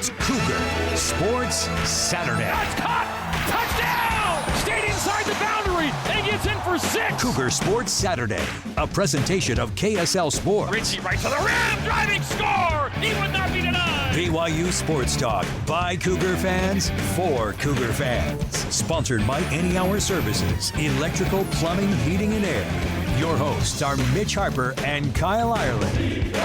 It's Cougar Sports Saturday. That's caught! Touchdown! Stayed inside the boundary and gets in for 6. Cougar Sports Saturday, a presentation of KSL Sports. Richie right to the rim, driving score! He would not be denied! BYU Sports Talk by Cougar fans for Cougar fans. Sponsored by Any Hour Services, Electrical, Plumbing, Heating, and Air. Your hosts are Mitch Harper and Kyle Ireland.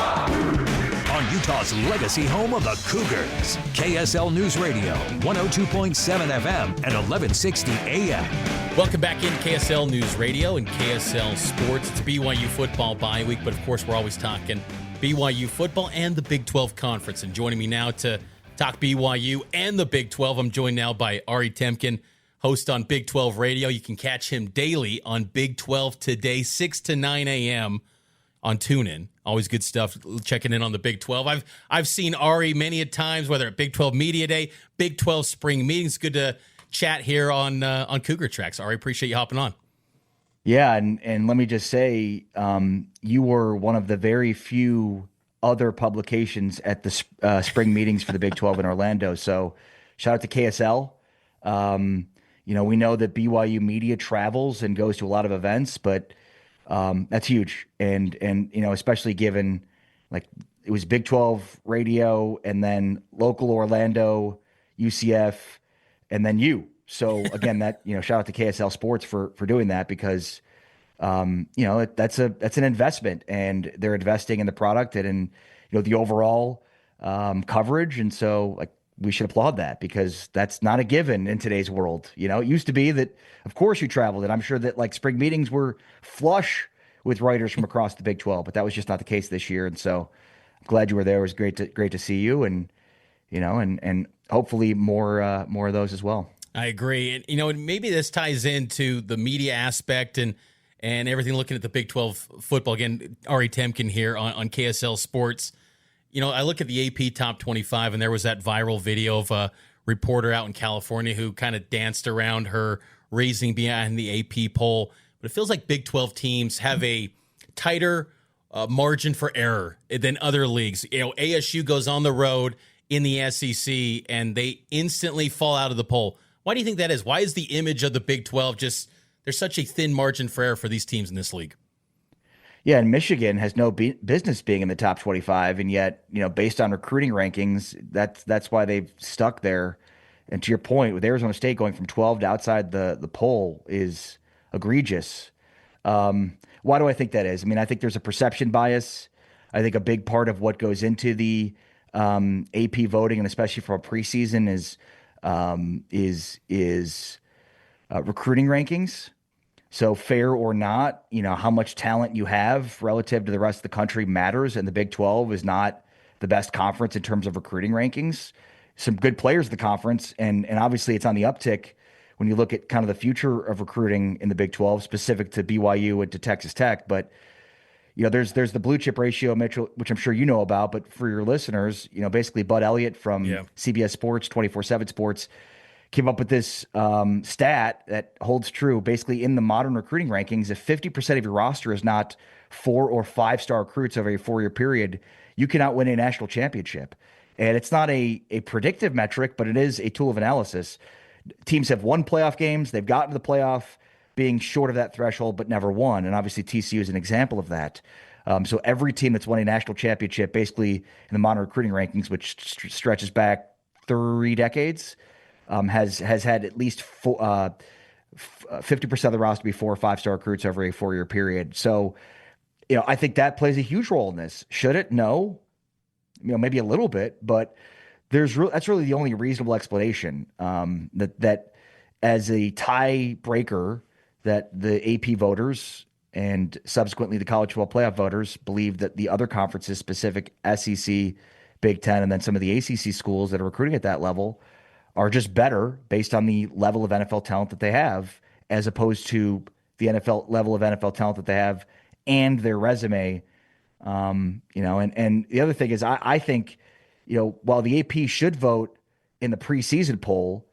On Utah's legacy home of the Cougars, KSL News Radio, 102.7 FM and 1160 AM. Welcome back in KSL News Radio and KSL Sports. It's BYU Football bye week, but of course we're always talking BYU Football and the Big 12 Conference. And joining me now to talk BYU and the Big 12, I'm joined now by Ari Temkin, host on Big 12 Radio. You can catch him daily on Big 12 Today, 6 to 9 a.m. on TuneIn. Always good stuff checking in on the Big 12. I've seen Ari many a times, whether at Big 12 Media Day, Big 12 Spring Meetings. Good to chat here on Cougar Tracks. Ari, appreciate you hopping on. Yeah, and let me just say, you were one of the very few other publications at the spring meetings for the Big 12 in Orlando. So shout out to KSL. We know that BYU media travels and goes to a lot of events, but that's huge. And especially given like it was Big 12 radio and then local Orlando, UCF, and then you. So again, that, shout out to KSL Sports for doing that because, that's an investment and they're investing in the product and in, the overall coverage. And so like we should applaud that because that's not a given in today's world. It used to be that, of course, you traveled, and I'm sure that like spring meetings were flush with writers from across the Big 12, but that was just not the case this year. And so I'm glad you were there. It was great to see you, and and hopefully more of those as well. I agree. And maybe this ties into the media aspect and everything looking at the Big 12 football. Again, Ari Temkin here on KSL Sports. I look at the AP Top 25, and there was that viral video of a reporter out in California who kind of danced around her raising behind the AP poll. But it feels like Big 12 teams have a tighter margin for error than other leagues. ASU goes on the road in the SEC, and they instantly fall out of the poll. Why do you think that is? Why is the image of the Big 12 just there's such a thin margin for error for these teams in this league? Yeah, and Michigan has no business being in the top 25, and yet, based on recruiting rankings, that's why they've stuck there. And to your point, with Arizona State going from 12 to outside the poll is egregious. Why do I think that is? I think there's a perception bias. I think a big part of what goes into the AP voting, and especially for a preseason, is recruiting rankings. So fair or not, how much talent you have relative to the rest of the country matters. And the Big 12 is not the best conference in terms of recruiting rankings. Some good players in the conference. And obviously it's on the uptick when you look at kind of the future of recruiting in the Big 12, specific to BYU and to Texas Tech. But, there's the blue chip ratio, Mitchell, which I'm sure you know about. But for your listeners, basically Bud Elliott from CBS Sports, 24/7 Sports, came up with this stat that holds true. Basically, in the modern recruiting rankings, if 50% of your roster is not 4 or 5-star recruits over a 4-year period, you cannot win a national championship. And it's not a predictive metric, but it is a tool of analysis. Teams have won playoff games. They've gotten to the playoff being short of that threshold, but never won. And obviously TCU is an example of that. So every team that's won a national championship, basically in the modern recruiting rankings, which stretches back 3 decades, has had at least 50% of the roster be 4 or 5-star recruits over a 4-year period. So, I think that plays a huge role in this. Should it? No. Maybe a little bit, but that's really the only reasonable explanation. That as a tiebreaker, that the AP voters and subsequently the college football playoff voters believe that the other conferences, specific SEC, Big Ten, and then some of the ACC schools that are recruiting at that level are just better based on the level of NFL talent that they have, as opposed to the NFL level of NFL talent that they have and their resume. And the other thing is I think, while the AP should vote in the preseason poll,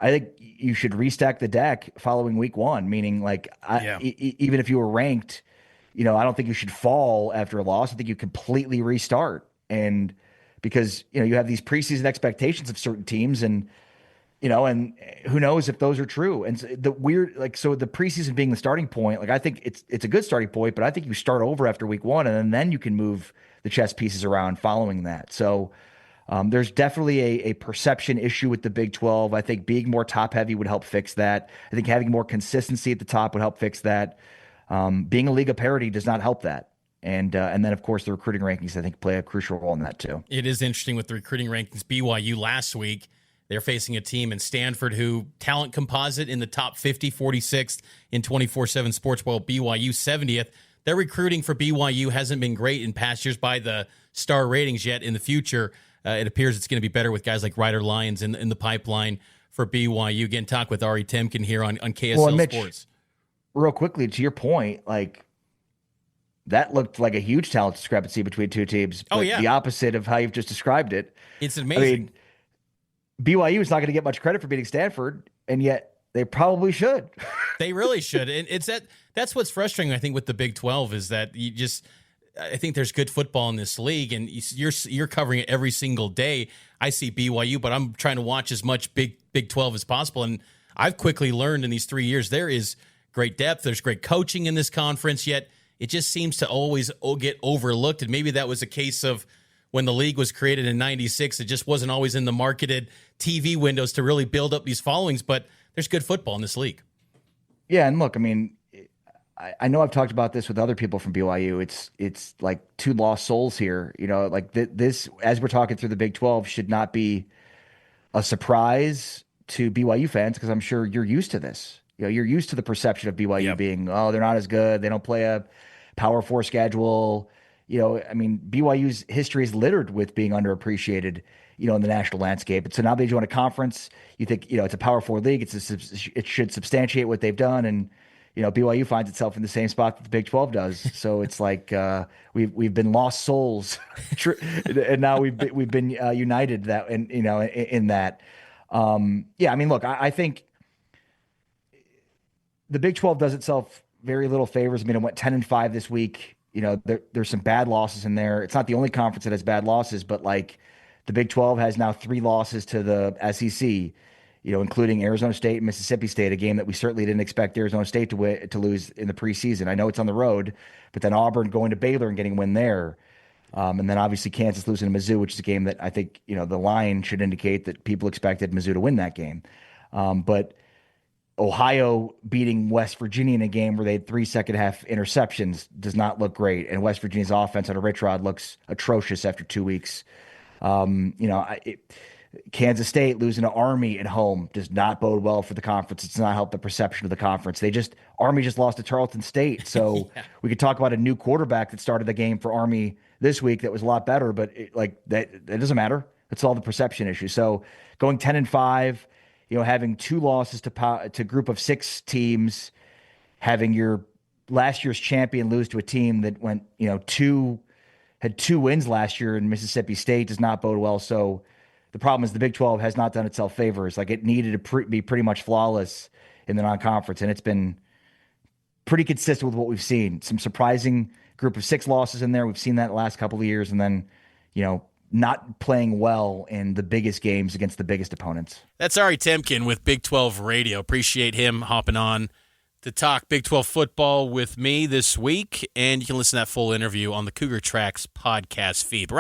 I think you should restack the deck following week 1, meaning even if you were ranked, I don't think you should fall after a loss. I think you completely restart. And because, you have these preseason expectations of certain teams, and who knows if those are true. And so the preseason being the starting point, I think it's a good starting point, but I think you start over after week 1, and then you can move the chess pieces around following that. So there's definitely a perception issue with the Big 12. I think being more top heavy would help fix that. I think having more consistency at the top would help fix that. Being a league of parity does not help that. And then, of course, the recruiting rankings, I think, play a crucial role in that, too. It is interesting with the recruiting rankings. BYU last week, they're facing a team in Stanford who talent composite in the top 50, 46th in 24/7 Sports, while BYU 70th. Their recruiting for BYU hasn't been great in past years by the star ratings yet. In the future, it appears it's going to be better with guys like Ryder Lyons in the pipeline for BYU. Again, talk with Ari Temkin here on KSL Mitch, Sports. Real quickly, to your point, that looked like a huge talent discrepancy between two teams. But the opposite of how you've just described it. It's amazing. BYU is not going to get much credit for beating Stanford, and yet they probably should. They really should. And that's what's frustrating, I think, with the Big 12 is that I think there's good football in this league, and you're covering it every single day. I see BYU, but I'm trying to watch as much Big 12 as possible. And I've quickly learned in these 3 years there is great depth. There's great coaching in this conference, yet it just seems to always get overlooked. And maybe that was a case of when the league was created in 96, it just wasn't always in the marketed TV windows to really build up these followings, but there's good football in this league. Yeah, and look, I know I've talked about this with other people from BYU. It's like two lost souls here. This, as we're talking through the Big 12, should not be a surprise to BYU fans, because I'm sure you're used to this. You're used to the perception of BYU being, they're not as good. They don't play a Power 4 schedule. BYU's history is littered with being underappreciated, in the national landscape. And so now they join a conference. You think, it's a Power 4 league. It should substantiate what they've done. And, BYU finds itself in the same spot that the Big 12 does. So it's like we've been lost souls, and now we've been united that, and in that. Look, I think the Big 12 does itself very little favors. It went 10-5 this week. There's some bad losses in there. It's not the only conference that has bad losses, but the Big 12 has now 3 losses to the SEC, including Arizona State and Mississippi State, a game that we certainly didn't expect Arizona State to lose in the preseason. I know it's on the road, but then Auburn going to Baylor and getting a win there. And then obviously Kansas losing to Mizzou, which is a game that I think, the line should indicate that people expected Mizzou to win that game. But Ohio beating West Virginia in a game where they had 3 second-half interceptions does not look great, and West Virginia's offense under Rich Rod looks atrocious after 2 weeks. Kansas State losing to Army at home does not bode well for the conference. It's not helped the perception of the conference. Army just lost to Tarleton State, so we could talk about a new quarterback that started the game for Army this week that was a lot better, but that doesn't matter. That's all the perception issue. So going 10-5. Having 2 losses to a group of 6 teams, having your last year's champion lose to a team that went, had 2 wins last year in Mississippi State does not bode well. So the problem is the Big 12 has not done itself favors. It needed to be pretty much flawless in the non-conference, and it's been pretty consistent with what we've seen. Some surprising group of 6 losses in there. We've seen that the last couple of years, and then, not playing well in the biggest games against the biggest opponents. That's Ari Temkin with Big 12 Radio. Appreciate him hopping on to talk Big 12 football with me this week, and you can listen to that full interview on the Cougar Tracks podcast feed.